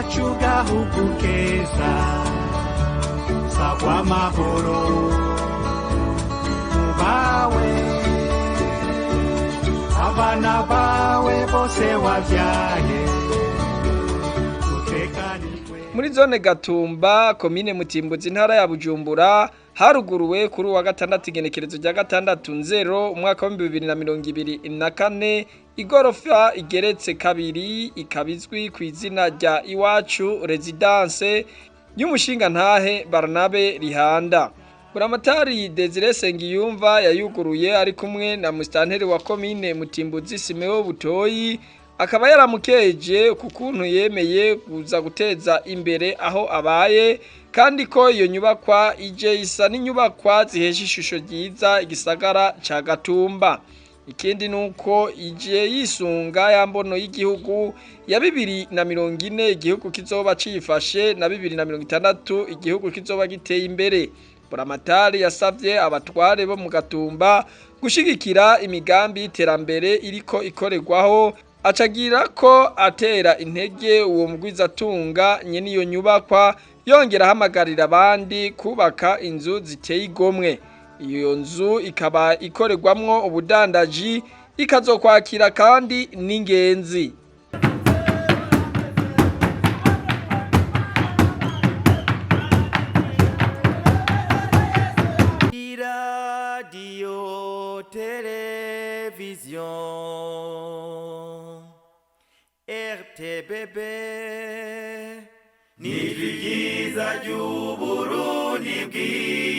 kacu gahugu keza sagwa amahoro bawe abana bawe bose wavyaye muri zone Gatumba komine Mutimbuzi intara ya Bujumbura haruguruwe kuri wa gatandatu igenekerezo rya gatandatu nzero umwaka wa 2024 igorofa igeretse kabiri ikabizwi ku izina rya Iwacu Residence y'umushinga ntahe Barnabe Rihanda. Buramatari Desire Sengiyumva yayuguruye ari kumwe na mustanteri wa komine Mutimbuzi Simeo Butoyi akaba yaramukeje kukuntu yemeye kuza guteza imbere aho abaye kandi ko iyo nyubakwa ije isa n'inyubakwa zihesha ishusho ryiza igisagara ca Gatumba. Ikindi nuko ije yisunga yambono y'igihugu ya 2040 igihugu kizoba cifashe na 2060 igihugu kizoba giteye imbere. Buramatari yasavye abatware bo mu Gatumba gushigikira imigambi y'iterambere iriko ikorerwaho acagira ko atera intege uwo mugwizatunga nyene iyo nyubakwa yongera hamagarira abandi kubaka inzu ziteye igomwe. Iyo nzu ikaba ikorerwamwo ubudandaji ikazokwakira kandi n'ingenzi. Radio television RTBB ni vyiza by'Uburundi bwiza.